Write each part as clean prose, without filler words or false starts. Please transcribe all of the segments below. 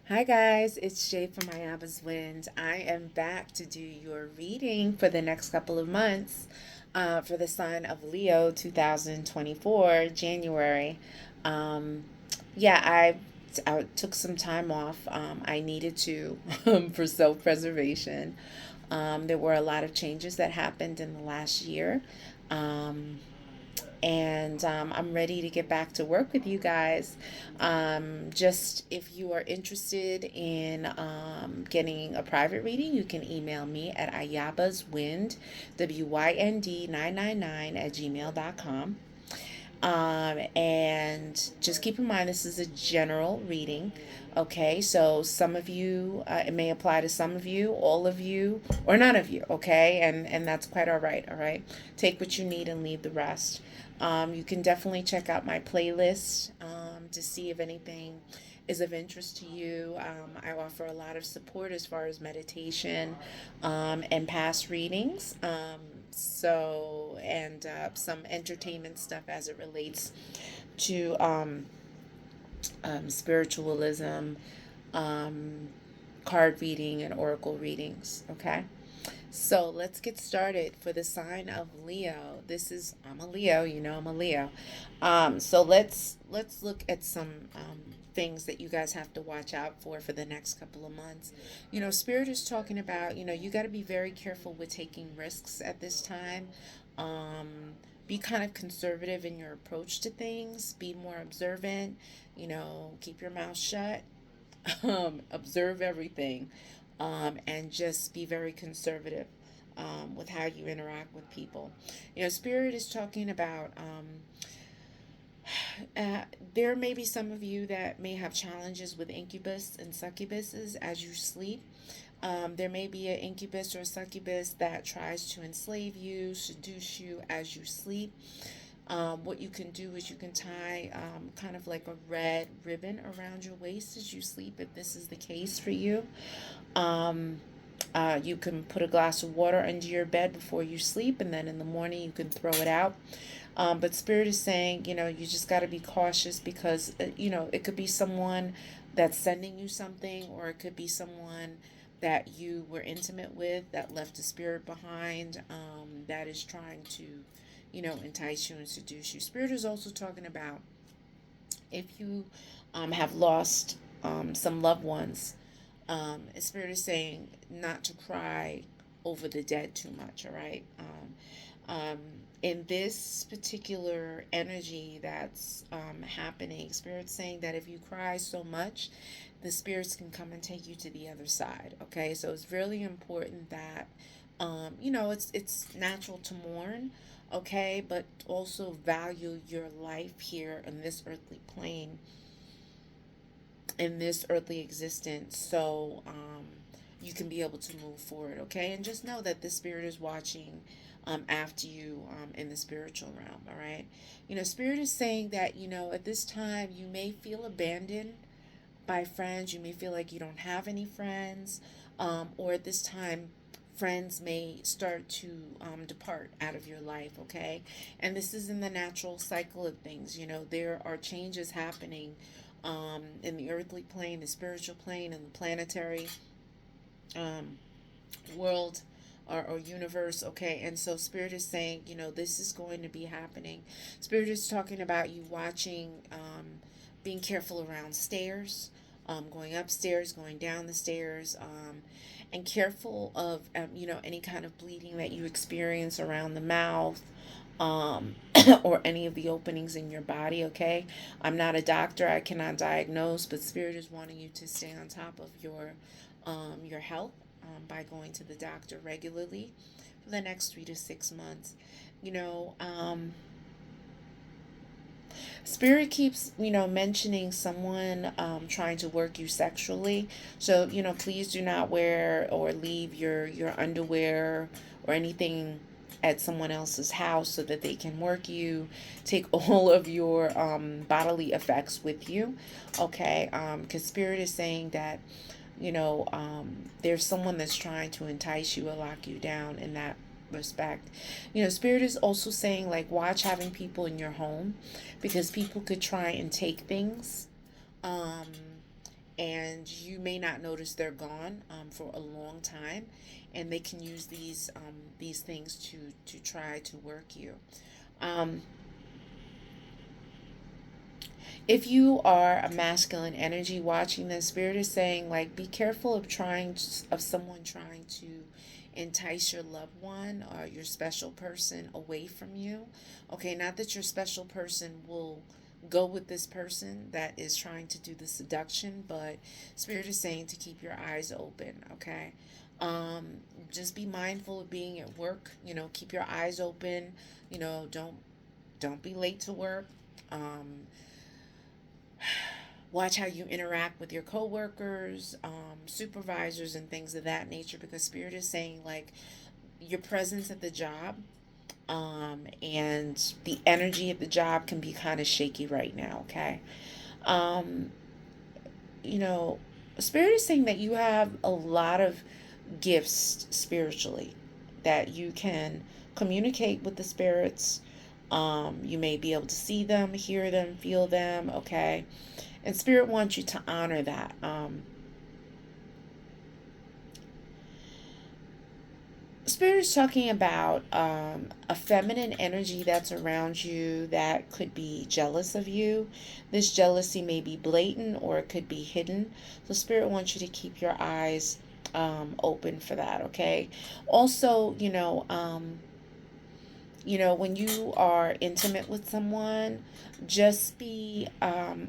Hi guys, it's Shay from My Abba's Wind. I am back to do your reading for the next couple of months for the sign of Leo 2024, January. Um, yeah, I took some time off. I needed to for self preservation. There were a lot of changes that happened in the last year. Um, and I'm ready to get back to work with you guys. Just if you are interested in getting a private reading, you can email me at ayabaswind, WYND 999 at gmail.com. And just keep in mind, this is a general reading. Okay, so some of you, it may apply to some of you, all of you, or none of you. Okay, and that's quite all right. All right, take what you need and leave the rest. You can definitely check out my playlist to see if anything is of interest to you. I offer a lot of support as far as meditation and past readings. And some entertainment stuff as it relates to spiritualism, um, card reading, and oracle readings. Okay. So let's get started for the sign of Leo. I'm a Leo, I'm a Leo. So let's look at some things that you guys have to watch out for the next couple of months. Spirit is talking about, you got to be very careful with taking risks at this time. Um, be kind of conservative in your approach to things. Be more observant. Keep your mouth shut. Observe everything, and just be very conservative with how you interact with people. Spirit is talking about there may be some of you that may have challenges with incubus and succubuses as you sleep. There may be an incubus or a succubus that tries to enslave you, seduce you as you sleep. What you can do is you can tie kind of like a red ribbon around your waist as you sleep, if this is the case for you. Um, you can put a glass of water under your bed before you sleep, and then in the morning you can throw it out. But Spirit is saying, you just got to be cautious because, it could be someone that's sending you something, or it could be someone that you were intimate with that left a spirit behind, that is trying to, entice you and seduce you. Spirit is also talking about if you have lost some loved ones. Spirit is saying not to cry over the dead too much, all right? In this particular energy that's happening, Spirit's saying that if you cry so much, the spirits can come and take you to the other side, okay? So it's really important that, it's natural to mourn, okay? But also value your life here in this earthly plane, in this earthly existence, so you can be able to move forward, okay? And just know that the spirit is watching after you in the spiritual realm, all right? Spirit is saying that, at this time you may feel abandoned by friends. You may feel like you don't have any friends, or at this time friends may start to depart out of your life, okay? And this is in the natural cycle of things. There are changes happening in the earthly plane, the spiritual plane, and the planetary um, world, or universe, okay? And so Spirit is saying, this is going to be happening. Spirit is talking about you watching, being careful around stairs, going upstairs, going down the stairs, and careful of, any kind of bleeding that you experience around the mouth, um, or any of the openings in your body, okay? I'm not a doctor, I cannot diagnose, but Spirit is wanting you to stay on top of your health, by going to the doctor regularly for the next 3 to 6 months. You know, um, Spirit keeps, mentioning someone trying to work you sexually. So, please do not wear or leave your underwear or anything at someone else's house so that they can work you. Take all of your bodily effects with you, okay? Because Spirit is saying that, there's someone that's trying to entice you or lock you down in that respect. Spirit is also saying, like, watch having people in your home because people could try and take things, um, and you may not notice they're gone for a long time, and they can use these things to try to work you. Um, if you are a masculine energy watching this, spirit is saying like be careful of someone trying to entice your loved one or your special person away from you. Okay, not that your special person will go with this person that is trying to do the seduction, but spirit is saying to keep your eyes open. Okay, um just be mindful of being at work, keep your eyes open. Don't be late to work. Watch how you interact with your coworkers, supervisors, and things of that nature, because spirit is saying like your presence at the job, and the energy at the job can be kind of shaky right now. Okay, um, you know, spirit is saying that you have a lot of gifts spiritually, that you can communicate with the spirits. You may be able to see them, hear them, feel them. Okay, and spirit wants you to honor that. Spirit is talking about a feminine energy that's around you that could be jealous of you. This jealousy may be blatant or it could be hidden. So spirit wants you to keep your eyes open for that. Okay. Also, when you are intimate with someone, just be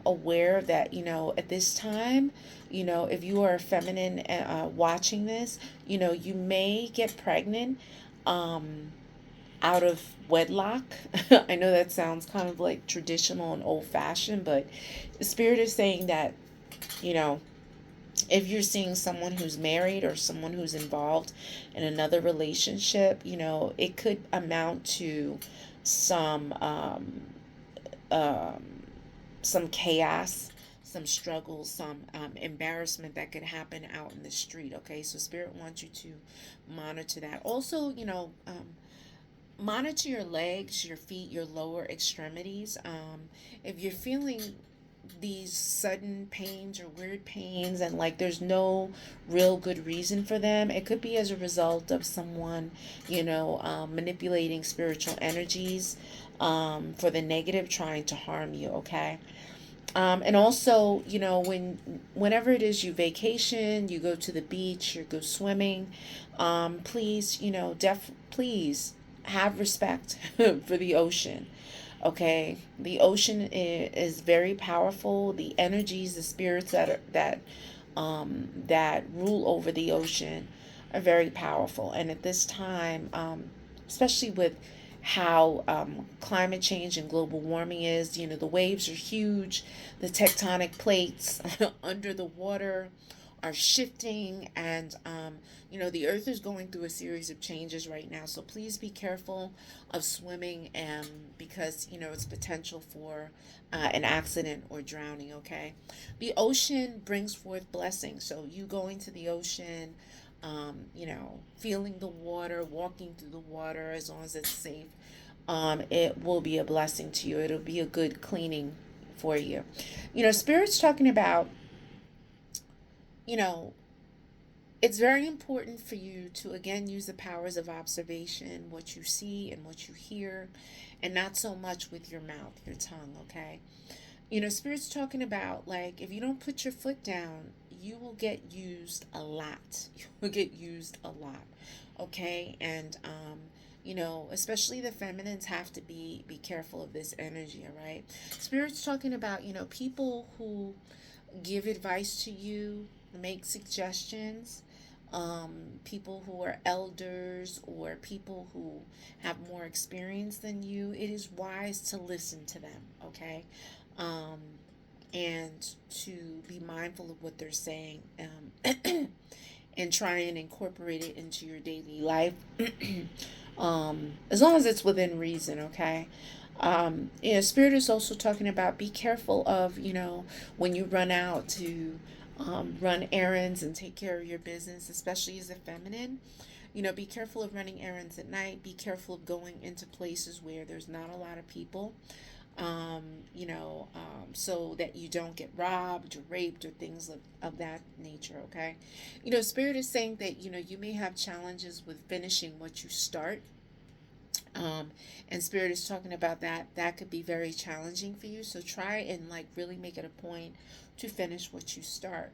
aware that, at this time, if you are feminine watching this, you may get pregnant out of wedlock. I know that sounds kind of like traditional and old fashioned, but the spirit is saying that, you know, if you're seeing someone who's married or someone who's involved in another relationship, it could amount to some um, some chaos, some struggles, some embarrassment that could happen out in the street. Okay, so spirit wants you to monitor that. Also, monitor your legs, your feet, your lower extremities. If you're feeling these sudden pains or weird pains and like there's no real good reason for them, it could be as a result of someone, manipulating spiritual energies for the negative, trying to harm you. Okay. And also, whenever it is you vacation, you go to the beach, you go swimming, please, please have respect for the ocean. Okay, the ocean is very powerful. The energies, the spirits that rule over the ocean are very powerful. And at this time, especially with how climate change and global warming is, the waves are huge, the tectonic plates under the water are shifting, and the earth is going through a series of changes right now. So please be careful of swimming, and because it's potential for an accident or drowning. Okay, the ocean brings forth blessings, so you going to the ocean, feeling the water, walking through the water, as long as it's safe, it will be a blessing to you. It'll be a good cleaning for you. Spirit's talking about, you know, it's very important for you to again use the powers of observation, what you see and what you hear, and not so much with your mouth, your tongue. Okay, Spirit's talking about like if you don't put your foot down, you will get used a lot. You will get used a lot. Okay, and especially the feminines have to be careful of this energy. All right, Spirit's talking about people who give advice to you, make suggestions, people who are elders or people who have more experience than you. It is wise to listen to them. Okay, um, and to be mindful of what they're saying, and try and incorporate it into your daily life, as long as it's within reason. Okay. Spirit is also talking about be careful of when you run out to run errands and take care of your business, especially as a feminine. Be careful of running errands at night. Be careful of going into places where there's not a lot of people. um, so that you don't get robbed or raped or things of that nature, okay? Spirit is saying that, you may have challenges with finishing what you start. Um, and Spirit is talking about that could be very challenging for you. So try and like really make it a point to finish what you start.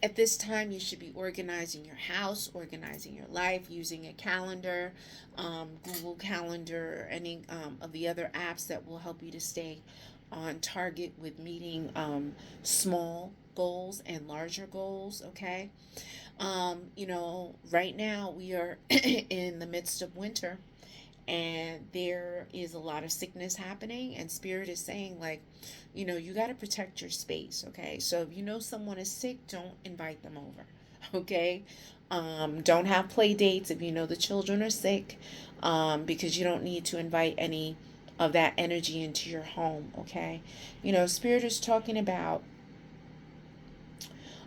At this time, you should be organizing your house, organizing your life, using a calendar, Google Calendar, any of the other apps that will help you to stay on target with meeting small goals and larger goals, okay? Right now we are in the midst of winter, and there is a lot of sickness happening, and Spirit is saying like, you got to protect your space, okay? So if you know someone is sick, don't invite them over. Okay? Don't have play dates if you know the children are sick, because you don't need to invite any of that energy into your home, okay? Spirit is talking about,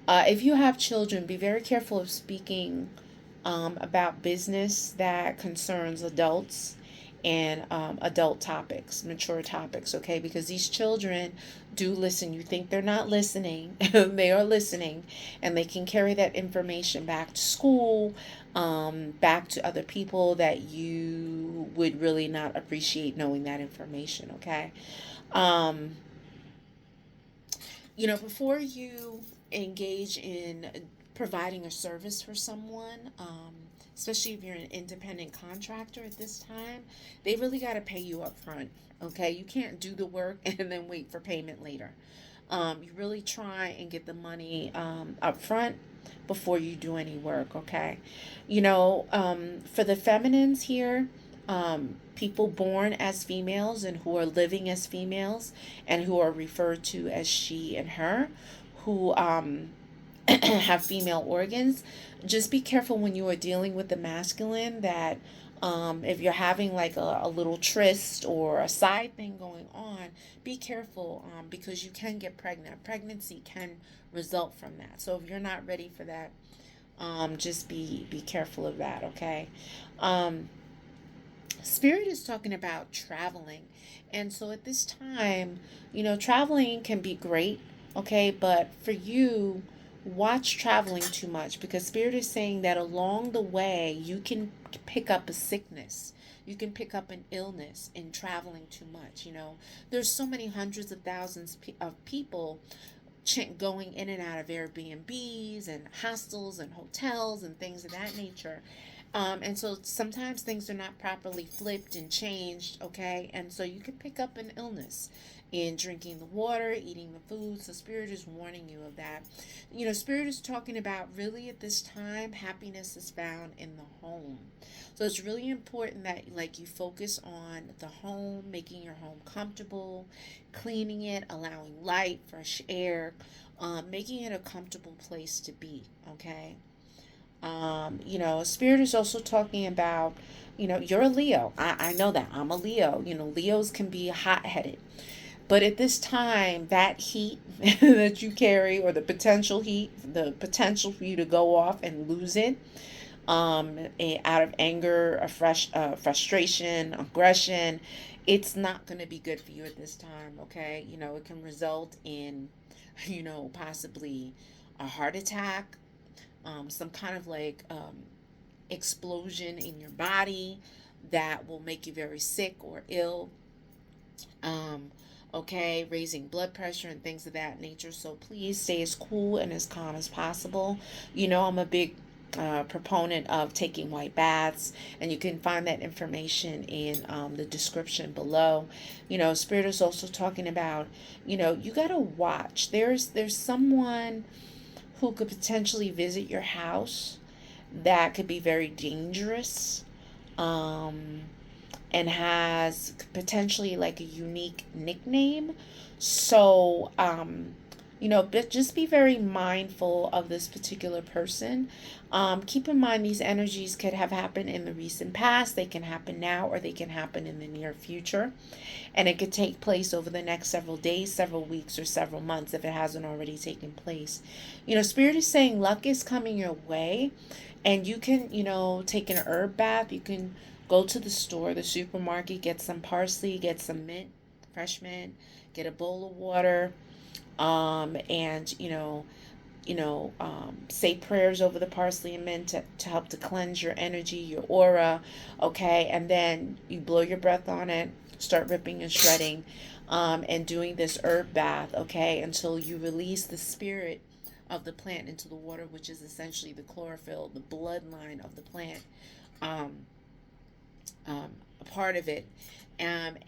if you have children, be very careful of speaking about business that concerns adults and adult topics, mature topics, okay? Because these children do listen. You think they're not listening, they are listening, and they can carry that information back to school, back to other people that you would really not appreciate knowing that information, okay? Um, before you engage in providing a service for someone, especially if you're an independent contractor at this time, they really got to pay you up front. Okay, you can't do the work and then wait for payment later. You really try and get the money up front before you do any work. Okay, for the feminines here, people born as females and who are living as females and who are referred to as she and her, who have female organs, just be careful when you are dealing with the masculine that if you're having like a little tryst or a side thing going on, be careful, because you can get pregnant. Pregnancy can result from that. So if you're not ready for that, just be careful of that, okay? Spirit is talking about traveling. And so at this time, traveling can be great, okay? But for you, watch traveling too much, because Spirit is saying that along the way, you can pick up a sickness. You can pick up an illness in traveling too much. There's so many hundreds of thousands of people going in and out of Airbnbs and hostels and hotels and things of that nature. And so sometimes things are not properly flipped and changed, okay? And so you can pick up an illness in drinking the water, eating the food. So Spirit is warning you of that. Spirit is talking about really at this time, happiness is found in the home. So it's really important that like you focus on the home, making your home comfortable, cleaning it, allowing light, fresh air, making it a comfortable place to be, okay? Spirit is also talking about, you're a Leo. I know that. I'm a Leo. Leos can be hot-headed. But at this time, that heat that you carry, or the potential heat, the potential for you to go off and lose it, out of anger, frustration, aggression, it's not going to be good for you at this time, okay? It can result in, possibly a heart attack, some kind of like explosion in your body that will make you very sick or ill. Okay, raising blood pressure and things of that nature. So please stay as cool and as calm as possible. I'm a big proponent of taking white baths, and you can find that information in the description below. Spirit is also talking about, you got to watch. There's someone who could potentially visit your house that could be very dangerous, and has potentially like a unique nickname. So, but just be very mindful of this particular person. Keep in mind these energies could have happened in the recent past, they can happen now, or they can happen in the near future. And it could take place over the next several days, several weeks, or several months if it hasn't already taken place. Spirit is saying luck is coming your way, and you can, take an herb bath. You can Go to the store, the supermarket, get some parsley, get some mint, fresh mint, get a bowl of water, and say prayers over the parsley and mint to help to cleanse your energy, your aura, okay? And then you blow your breath on it, start ripping and shredding, and doing this herb bath, okay, until you release the spirit of the plant into the water, which is essentially the chlorophyll, the bloodline of the plant, um, a part of it. And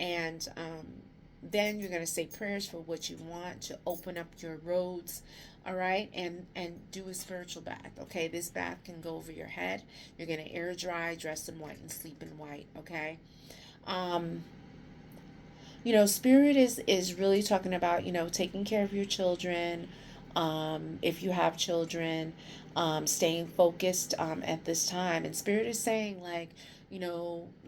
then you're going to say prayers for what you want to open up your roads, all right, and do a spiritual bath, okay? This bath can go over your head. You're going to air dry, dress in white, and sleep in white, okay? um Spirit is really talking about, taking care of your children, if you have children, staying focused at this time. And Spirit is saying, like,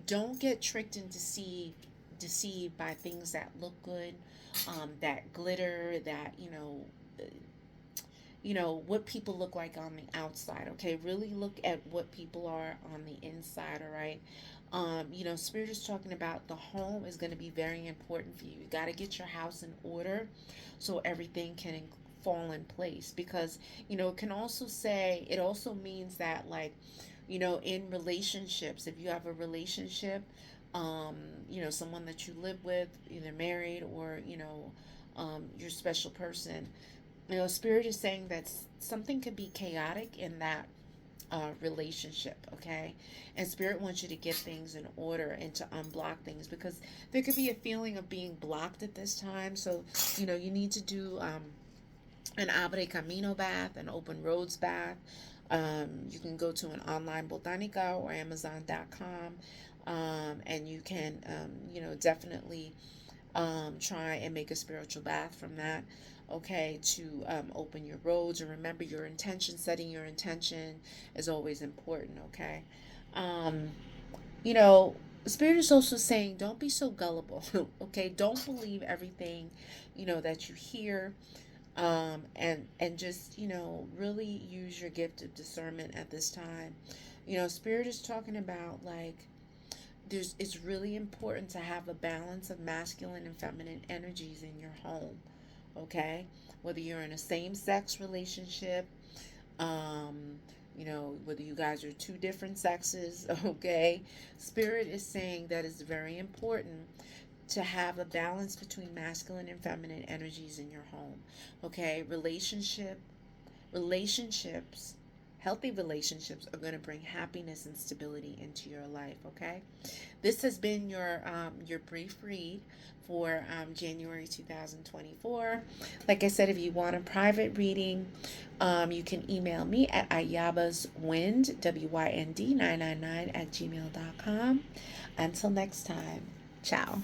don't get tricked and deceived by things that look good, that glitter, that, what people look like on the outside, okay? Really look at what people are on the inside, all right? Spirit is talking about the home is going to be very important for you. You got to get your house in order so everything can fall in place, because, it can also say, it also means that, like, in relationships, if you have a relationship, someone that you live with, either married or, your special person, Spirit is saying that something could be chaotic in that relationship, okay? And Spirit wants you to get things in order and to unblock things, because there could be a feeling of being blocked at this time. So, you need to do an Abre Camino bath, an open roads bath. You can go to an online botanica or Amazon.com, and you can, definitely try and make a spiritual bath from that, okay, to open your roads. And remember, your intention, setting your intention is always important, okay? um you know Spirit is also saying, don't be so gullible. Okay, don't believe everything that you hear, and just, really use your gift of discernment at this time. Spirit is talking about, like, it's really important to have a balance of masculine and feminine energies in your home, okay? Whether you're in a same-sex relationship, whether you guys are two different sexes, okay? Spirit is saying that it's very important to have a balance between masculine and feminine energies in your home, okay? Relationships, healthy relationships are going to bring happiness and stability into your life, okay? This has been your brief read for January 2024. Like I said, if you want a private reading, you can email me at ayabaswind, WYND 999 @gmail.com. Until next time, ciao.